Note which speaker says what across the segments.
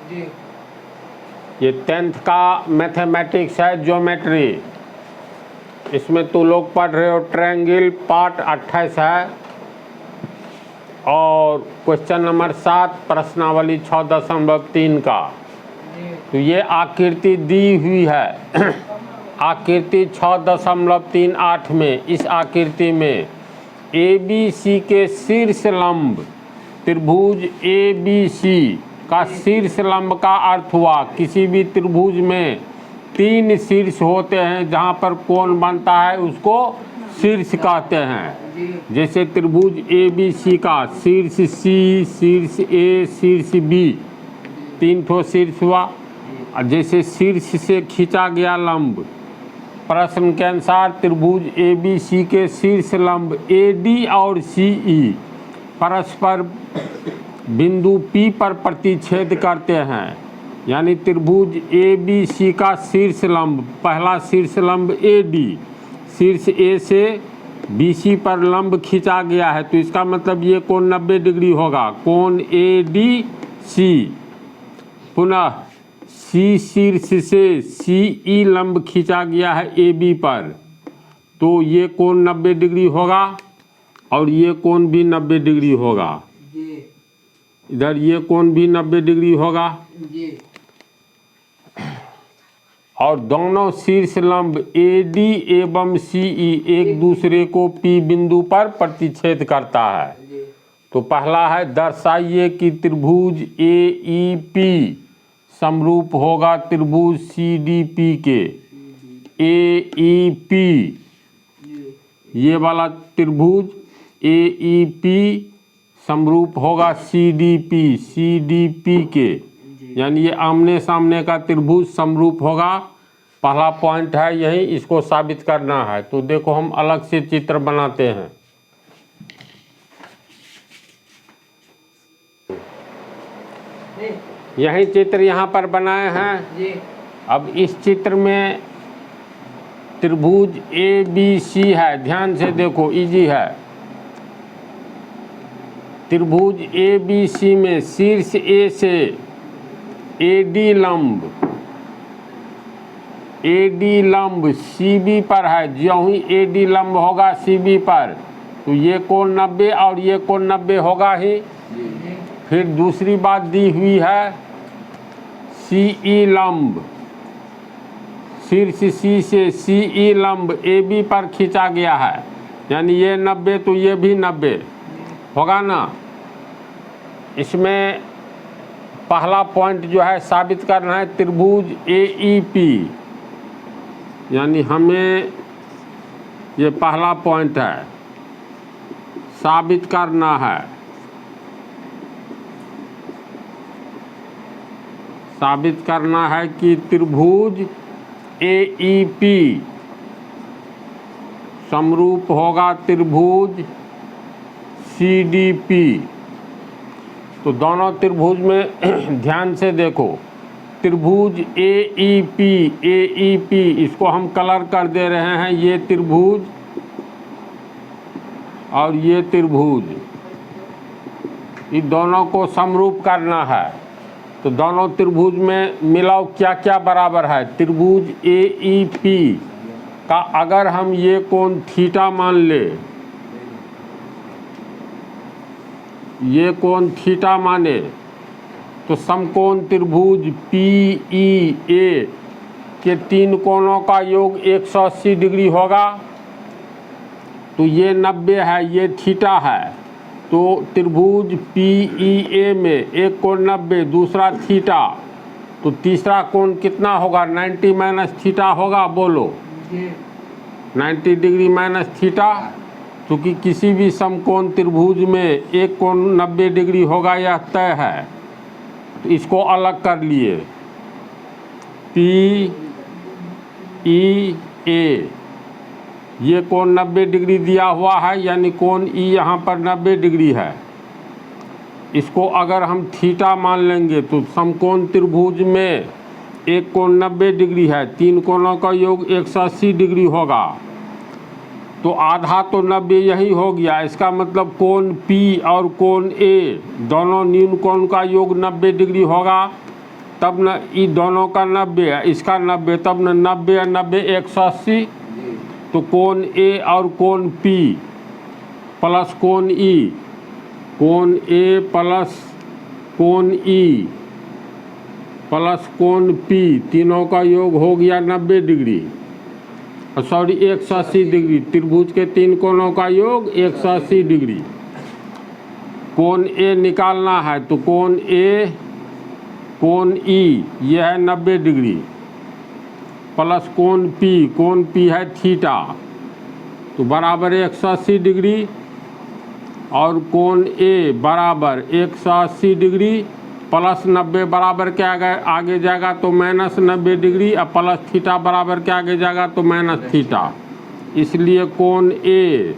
Speaker 1: जी।
Speaker 2: ये 10th का mathematics है, ज्योमेट्री। इसमें तो लोग पढ़ रहे हो ट्रायंगल, पार्ट 28 है और क्वेश्चन नंबर 7 प्रश्नावली 6.3 का। तो ये आकृति दी हुई है आकृति 6.38 में। इस आकृति में ABC के शीर्ष लंब त्रिभुज ABC का शीर्ष लंब का अर्थ हुआ किसी भी त्रिभुज में 3 शीर्ष होते हैं, जहाँ पर कोण बनता है उसको शीर्ष कहते हैं। जैसे त्रिभुज ABC का शीर्ष C, शीर्ष A, शीर्ष B, 3 ठो शीर्ष हुआ। और जैसे शीर्ष से खींचा गया लंब, प्रश्न के अनुसार त्रिभुज ABC के शीर्ष लंब AD और CE परस्पर बिंदु P पर प्रतिच्छेद करते हैं। यानी त्रिभुज ABC का शीर्ष लंब, पहला शीर्ष लंब AD, शीर्ष A से BC पर लंब खींचा गया है, तो इसका मतलब ये कोण 90 डिग्री होगा, कोण ADC। पुनः C शीर्ष से CE लंब खींचा गया है AB पर, तो ये कोण 90 डिग्री होगा और ये कोण भी 90 डिग्री होगा। इधर ये कोण भी 90 डिग्री होगा। और दोनों शीर्ष लंब AD एवं CE एक दूसरे को P बिंदु पर प्रतिच्छेद करता है। तो पहला है, दर्शाइए कि त्रिभुज AEP समरूप होगा त्रिभुज CDP के। AEP, ये वाला त्रिभुज AEP समरूप होगा CDP के, यानी ये आमने सामने का त्रिभुज समरूप होगा। पहला पॉइंट है यही, इसको साबित करना है। तो देखो हम अलग से चित्र बनाते हैं। यही चित्र यहाँ पर बनाए हैं। अब इस चित्र में त्रिभुज ABC है, ध्यान से देखो, इजी है। त्रिभुज ABC में शीर्ष A से AD लंब CB पर है। ज्यों ही AD लंब होगा CB पर, तो ये कोण 90 और ये कोण 90 होगा ही। फिर दूसरी बात दी हुई है, CE लंब, शीर्ष C से CE लंब AB पर खींचा गया है, यानी ये 90 तो ये भी 90 होगा ना। इसमें पहला पॉइंट जो है साबित करना है त्रिभुज AEP, यानी हमें ये पहला पॉइंट है साबित करना है। साबित करना है कि त्रिभुज AEP समरूप होगा त्रिभुज CDP। तो दोनों त्रिभुज में ध्यान से देखो, त्रिभुज AEP, इसको हम कलर कर दे रहे हैं, ये त्रिभुज और ये त्रिभुज, इन दोनों को समरूप करना है। तो दोनों त्रिभुज में मिलाओ क्या क्या बराबर है। त्रिभुज AEP का अगर हम ये कोण थीटा मान ले, ये कोण थीटा माने, तो समकोण त्रिभुज PEA के 3 कोणों का योग 180 डिग्री होगा। तो ये 90 है, ये थीटा है, तो त्रिभुज PEA में एक कोण 90, दूसरा थीटा, तो तीसरा कोण कितना होगा? 90 माइनस थीटा होगा। बोलो 90 डिग्री माइनस थीटा, क्योंकि किसी भी समकोण त्रिभुज में एक कोण 90 डिग्री होगा, यह तय है। तो इसको अलग कर लिए, PEA ये कोण 90 डिग्री दिया हुआ है, यानी कोण E यहाँ पर 90 डिग्री है। इसको अगर हम थीटा मान लेंगे तो समकोण त्रिभुज में एक कोण 90 डिग्री है, 3 कोणों का योग 180 डिग्री होगा। तो आधा तो 90 यही हो गया। इसका मतलब कोण P और कोण A दोनों न्यून कोण का योग 90 डिग्री होगा। तब न ई दोनों का 90 है, इसका 90, तब न 90 है 90 180, तो कोण ए और कोण पी प्लस कोण ई, कोण ए प्लस कोण ई प्लस कोण पी, तीनों का योग हो गया 90 डिग्री, सॉरी 180 डिग्री। त्रिभुज के तीन कोणों का योग 180 डिग्री। कोण ए निकालना है तो कोण ए कोण ई यह है 90 डिग्री प्लस कोण पी है थीटा, तो बराबर 180 डिग्री, और कोण ए बराबर 180 डिग्री प्लस 90 बराबर क्या आगे जाएगा तो माइनस 90 डिग्री, और प्लस थीटा बराबर क्या आगे जाएगा तो माइनस थीटा। इसलिए कोण ए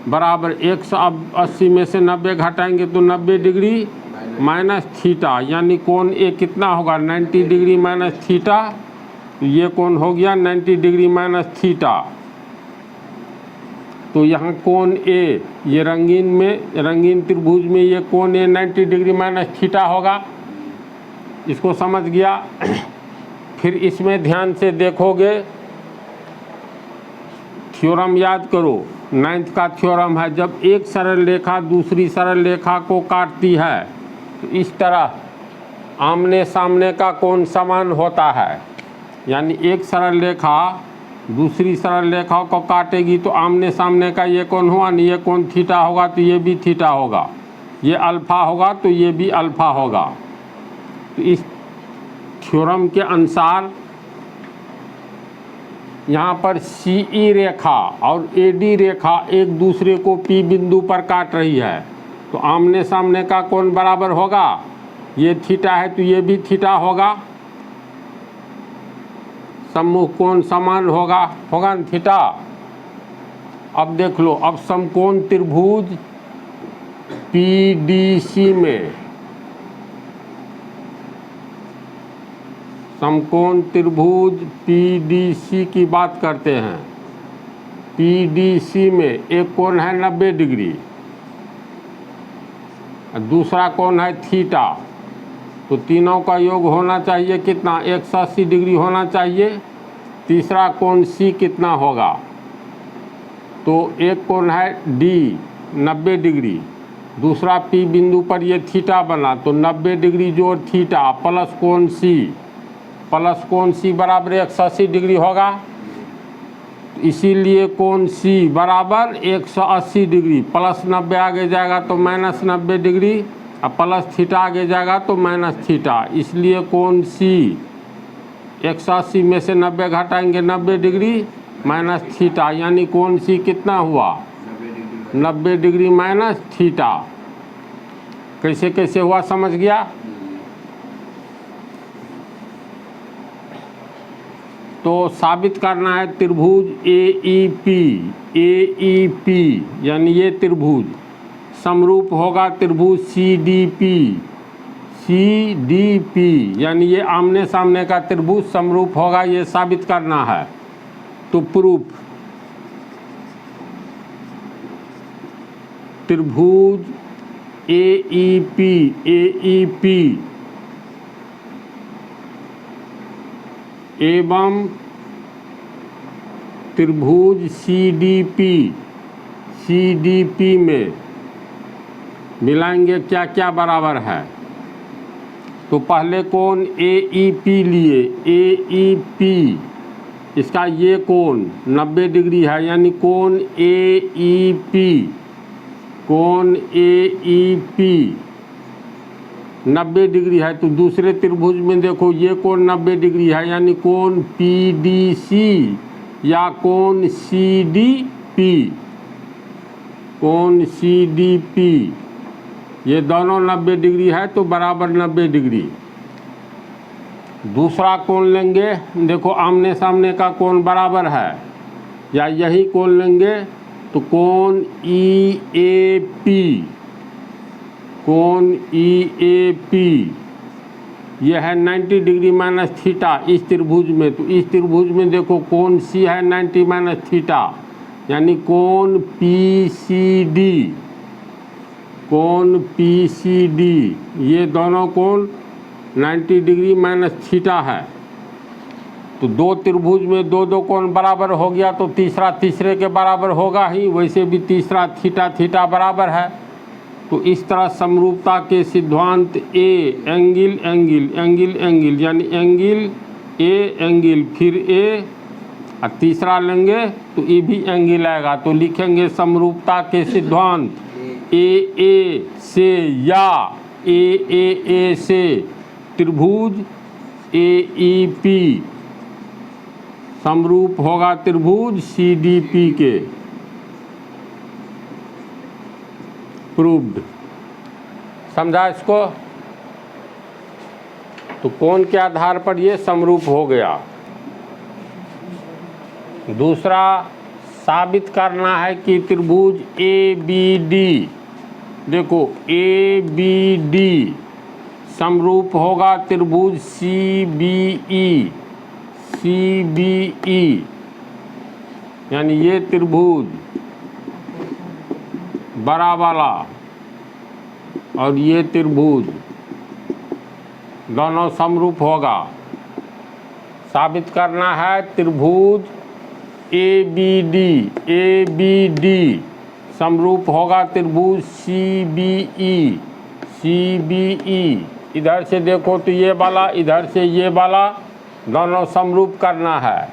Speaker 2: बराबर 180 में से 90 घटाएंगे तो 90 डिग्री माइनस थीटा, यानी कोण ए कितना होगा 90 डिग्री माइनस थीटा, तो ये कोण हो गया 90 डिग्री माइनस थीटा। तो यहाँ कोण ए, ये रंगीन त्रिभुज में ये कोण ए 90 डिग्री माइनस थीटा होगा, इसको समझ गया। फिर इसमें ध्यान से देखोगे, थ्योरम याद करो, 9th का थ्योरम है, जब एक सरल रेखा दूसरी सरल रेखा को काटती है तो इस तरह आमने सामने का कोण समान होता है, यानी एक सरल रेखा दूसरी सरल रेखा को काटेगी तो आमने सामने का ये कोण हुआ, नहीं ये कोण थीटा होगा तो ये भी थीटा होगा, ये अल्फा होगा तो ये भी अल्फा होगा। तो इस थ्योरम के अनुसार यहाँ पर CE रेखा और AD रेखा एक दूसरे को P बिंदु पर काट रही है, तो आमने सामने का कोण बराबर होगा, ये थीटा है तो ये भी थीटा होगा, सम्मुख कोण समान होगा न थीटा। अब देख लो, अब समकोण त्रिभुज PDC में, समकोण त्रिभुज PDC की बात करते हैं। PDC में एक कोण है 90 डिग्री, दूसरा कोण है थीटा, तो तीनों का योग होना चाहिए कितना 180 डिग्री होना चाहिए। तीसरा कोण C कितना होगा, तो एक कोण है D 90 डिग्री, दूसरा P बिंदु पर ये थीटा बना, तो 90 डिग्री जोड़ थीटा प्लस कोण C बराबर 180 डिग्री होगा। इसीलिए कोण C बराबर 180 डिग्री, प्लस 90 आगे जाएगा तो माइनस 90 डिग्री, और प्लस थीटा आगे जाएगा तो माइनस थीटा। इसलिए कोण C 180 में से 90 घटाएंगे 90 डिग्री माइनस थीटा, यानी कोण C कितना हुआ 90 डिग्री माइनस थीटा। कैसे कैसे हुआ समझ गया। तो साबित करना है त्रिभुज AEP यानी ये त्रिभुज समरूप होगा त्रिभुज CDP यानी ये आमने सामने का त्रिभुज समरूप होगा, ये साबित करना है। तो प्रूफ, त्रिभुज AEP एवं त्रिभुज CDP में मिलाएंगे क्या क्या बराबर है। तो पहले कोण AEP लिए, AEP इसका ये कोण 90 डिग्री है, यानी कोण AEP 90 डिग्री है। तो दूसरे त्रिभुज में देखो ये कोण 90 डिग्री है, यानी कोण PDC या कोण CDP ये दोनों 90 डिग्री है, तो बराबर 90 डिग्री। दूसरा कोण लेंगे, देखो आमने सामने का कोण बराबर है, या यही कोण लेंगे तो कोण EAP यह है 90 डिग्री माइनस थीटा इस त्रिभुज में। तो इस त्रिभुज में देखो कोण C है 90 माइनस थीटा, यानी कोण PCD ये दोनों कोण 90 डिग्री माइनस थीटा है। तो दो त्रिभुज में दो दो कोण बराबर हो गया तो तीसरा तीसरे के बराबर होगा ही, वैसे भी तीसरा थीटा थीटा बराबर है। तो इस तरह समरूपता के सिद्धांत A angle angle angle angle यानी एंगल ए एंगल फिर ए और तीसरा लेंगे तो ये भी एंगल आएगा। तो लिखेंगे समरूपता के सिद्धांत ए से या ए से त्रिभुज ए पी समरूप होगा त्रिभुज CDP के। प्रूव्ड। समझा इसको? तो कोण के आधार पर ये समरूप हो गया। दूसरा साबित करना है कि त्रिभुज ABD, देखो ABD समरूप होगा त्रिभुज CBE यानी ये त्रिभुज बड़ा वाला और ये त्रिभुज दोनों समरूप होगा। साबित करना है त्रिभुज ABD समरूप होगा त्रिभुज CBE। इधर से देखो तो ये वाला, इधर से ये वाला, दोनों समरूप करना है।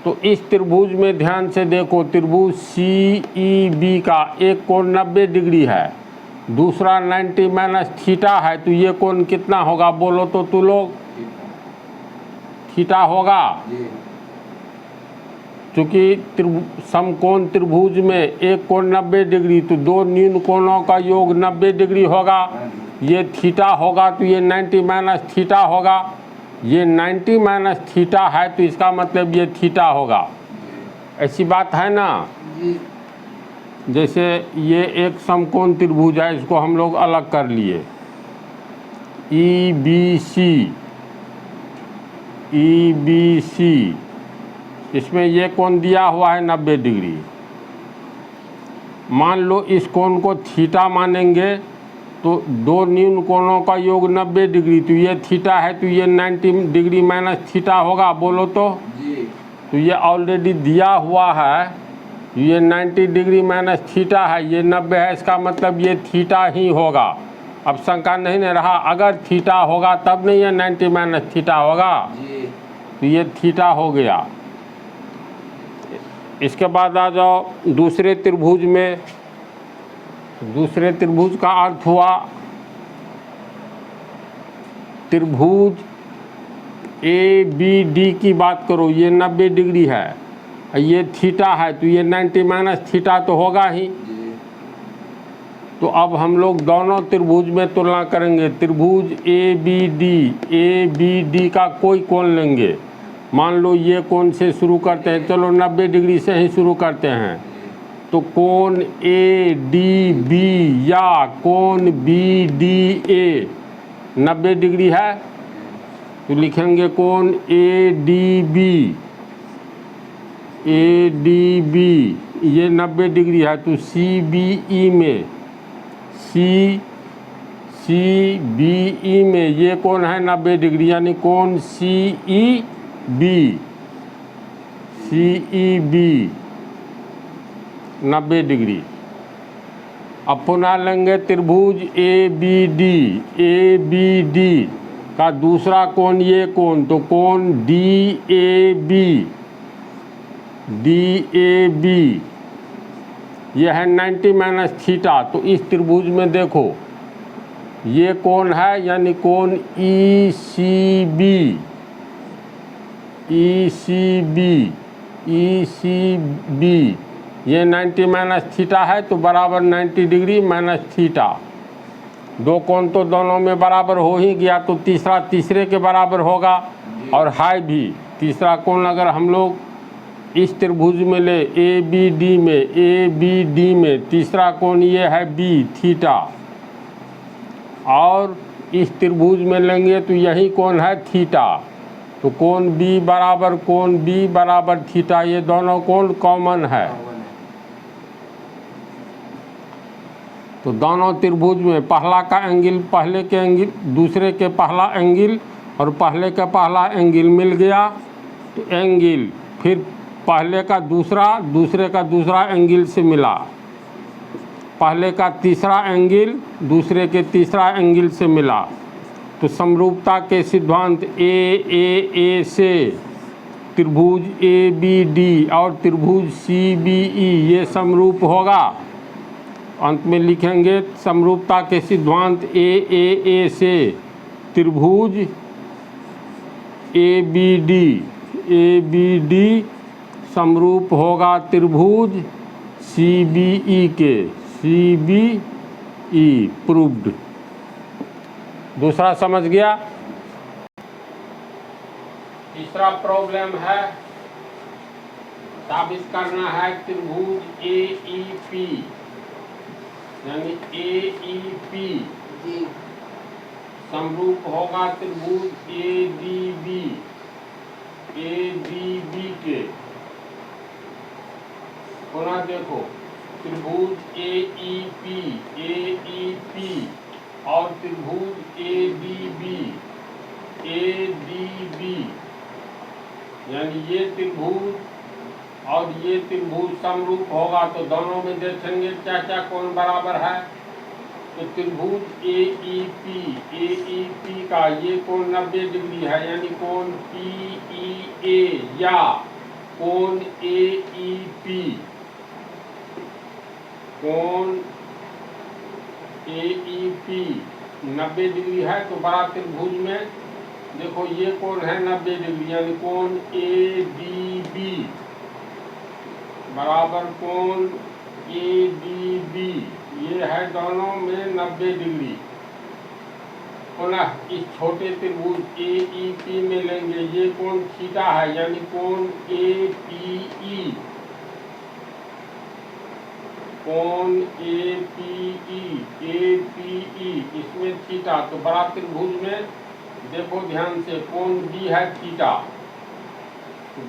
Speaker 2: तो इस त्रिभुज में ध्यान से देखो, त्रिभुज CEB का एक कोण 90 डिग्री है, दूसरा 90 माइनस थीटा है। तो ये कोण कितना होगा बोलो तो तू लोग? थीटा होगा। चूँकि समकोण त्रिभुज में एक कोण 90 डिग्री तो दो न्यून कोणों का योग 90 डिग्री होगा। ये थीटा होगा तो ये 90 माइनस थीटा होगा। ये 90 माइनस थीटा है तो इसका मतलब ये थीटा होगा। ऐसी बात है ना? जैसे ये एक समकोण त्रिभुज है, इसको हम लोग अलग कर लिए EBC। इसमें ये कोण दिया हुआ है 90 डिग्री। मान लो इस कोण को थीटा मानेंगे तो दो न्यून कोणों का योग 90 डिग्री, तो ये थीटा है तो ये 90 डिग्री माइनस थीटा होगा बोलो तो जी। तो ये ऑलरेडी दिया हुआ है, ये 90 डिग्री माइनस थीटा है, ये 90 है, इसका मतलब ये थीटा ही होगा। अब शंका नहीं न रहा, अगर थीटा होगा तब नहीं ये 90 माइनस थीटा होगा जी। तो ये थीटा हो गया। इसके बाद आ जाओ दूसरे त्रिभुज में। दूसरे त्रिभुज का अर्थ हुआ त्रिभुज ABD की बात करो, ये 90 डिग्री है, ये थीटा है तो ये 90 माइनस थीटा तो होगा ही। तो अब हम लोग दोनों त्रिभुज में तुलना करेंगे। त्रिभुज ABD का कोई कोण लेंगे। मान लो ये कोण से शुरू करते हैं, चलो 90 डिग्री से ही शुरू करते हैं। तो कोण ADB या कोण BDA 90 डिग्री है तो लिखेंगे कोण ADB ये 90 डिग्री है तो CBE में ये कोण है 90 डिग्री यानी कोण CEB 90 डिग्री। अब पुनः लेंगे त्रिभुज ABD का दूसरा कोण ये कोण, तो कोण DAB यह है 90 माइनस थीटा। तो इस त्रिभुज में देखो ये कोण है यानी कोण ECB ये 90 माइनस थीटा है तो बराबर 90 डिग्री माइनस थीटा। दो कोण तो दोनों में बराबर हो ही गया तो तीसरा तीसरे के बराबर होगा और हाई भी। तीसरा कोण अगर हम लोग इस त्रिभुज में ले ABD में तीसरा कोण ये है B थीटा, और इस त्रिभुज में लेंगे तो यही कोण है थीटा। तो कोण B बराबर थीटा, ये दोनों कोण कॉमन है। तो दोनों त्रिभुज में पहला का एंगल पहले के एंगल, दूसरे के पहला एंगल और पहले का पहला एंगल मिल गया तो एंगल, फिर पहले का दूसरा, दूसरे का दूसरा एंगल से मिला, पहले का तीसरा एंगल दूसरे के तीसरा एंगल से मिला, तो समरूपता के सिद्धांत ए से त्रिभुज ए बी डी और त्रिभुज सी बी ई ये समरूप होगा। अंत में लिखेंगे समरूपता के सिद्धांत ए से त्रिभुज ए बी डी समरूप होगा त्रिभुज सी बी ई के, सी बी ई प्रूव्ड। दूसरा समझ गया। तीसरा प्रॉब्लम है साबित करना है त्रिभुज ए ई पी यानी ए ई पी समरूप होगा त्रिभुज ए डी बी के। पुनः देखो त्रिभुज ए ई पी और त्रिभुज ए डी बी यानी ये त्रिभुज और ये त्रिभुज समरूप होगा तो दोनों में देखेंगे क्या क्या कोण बराबर है। तो त्रिभुज ए ई पी का ये कोण 90 डिग्री है यानी कोण PEA या कोण AEP, कोण AEP 90 डिग्री है तो बड़ा त्रिभुज में देखो ये कोण है 90 डिग्री यानी कोण ADB बराबर कोण ADB, ये है दोनों में 90 डिग्री। पुनः इस छोटे त्रिभुज AEP में लेंगे ये कोण थीटा है यानी कोण APE, कोण APE इसमें थीटा, तो बड़ा त्रिभुज में देखो ध्यान से कोण B है थीटा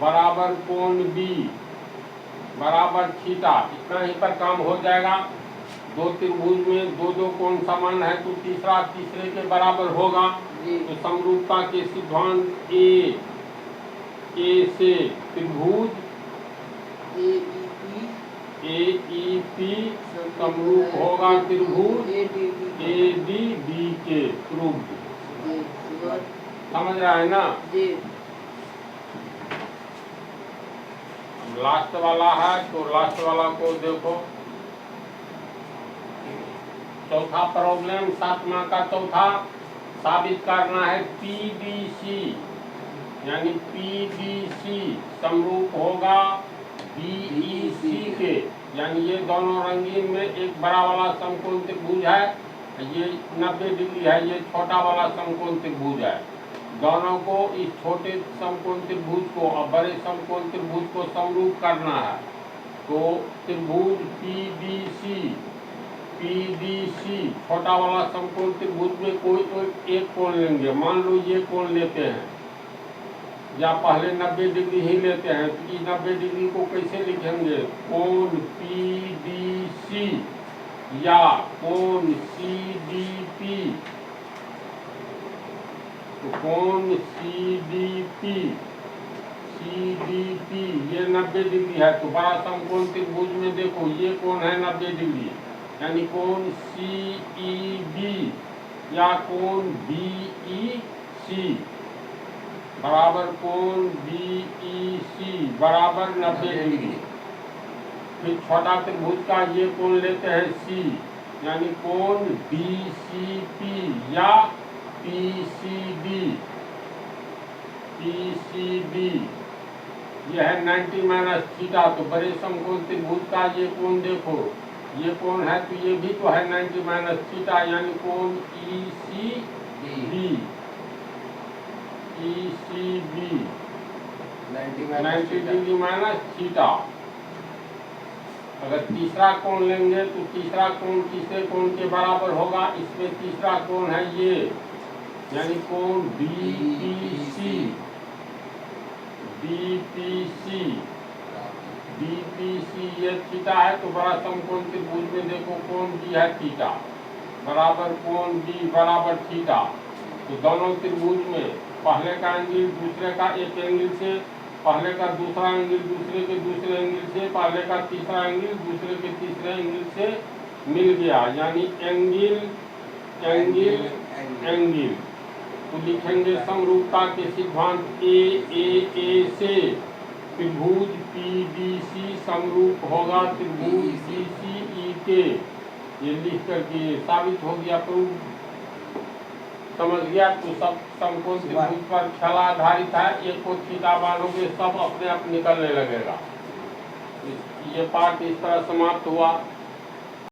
Speaker 2: बराबर कोण B बराबर थीटा, इतना ही पर काम हो जाएगा। दो त्रिभुज में दो कोण समान है तो तीसरा तीसरे के बराबर होगा। तो समरूपता के सिद्धांत ए से त्रिभुज AEP समरूप होगा त्रिभुज ADB के प्रूव्ड। समझ रहा है ना। लास्ट वाला है तो लास्ट वाला को देखो। चौथा प्रॉब्लम 7वां का चौथा साबित करना है PBC यानी PBC समरूप होगा BEC के, यानी ये दोनों रंगीन में एक बड़ा वाला समकोण त्रिभुज है, ये 90 डिग्री है, ये छोटा वाला समकोण त्रिभुज है। दोनों को इस छोटे समकोण त्रिभुज को और बड़े समकोण त्रिभुज को समरूप करना है। तो त्रिभुज PDC छोटा वाला समकोण त्रिभुज में कोई एक कोण लेंगे। मान लो ये कोण लेते हैं या पहले 90 डिग्री ही लेते हैं तो इस 90 डिग्री को कैसे लिखेंगे, कोण PDC या कोण CDP, तो कोण CDP ये 90 डिग्री है। तो बड़ा समकोण त्रिभुज में देखो ये कोण है 90 डिग्री यानी कोण CEB या कोण BEC बराबर कोण BEC बराबर 90 डिग्री। फिर छोटा त्रिभुज का ये कोण लेते हैं C यानी कोण DCP या PCB यह है 90 माइनस थीटा। तो बड़े समकोण त्रिभुज का ये कोण देखो, ये कोण है तो ये भी तो है 90 माइनस थीटा यानी कोण ECB 90 डिग्री माइनस थीटा। अगर तीसरा कोण लेंगे तो तीसरा कोण तीसरे कोण के बराबर होगा। इसमें तीसरा कोण है ये यानी कोण BPC BPC ये थीटा है, तो बड़ा समकोण त्रिभुज में देखो कोण B है थीटा बराबर कोण B बराबर थीटा। तो दोनों त्रिभुज में पहले का एंगल दूसरे का एक एंगल से, पहले का दूसरा एंगल दूसरे के दूसरे एंगल से, पहले का तीसरा एंगल दूसरे के तीसरे एंगल से मिल गया, यानी एंगल एंगल एंगल। तो लिखेंगे समरूपता के सिद्धांत ए से त्रिभुज PBC समरूप होगा त्रिभुज BCE के। ये लिख करके साबित हो गया, प्रूफ समझ गया। तो सब समकोण त्रिभुज पर छला आधारित है, एक को थीटा मानोगे सब अपने आप निकलने लगेगा। ये पाठ इस तरह समाप्त हुआ।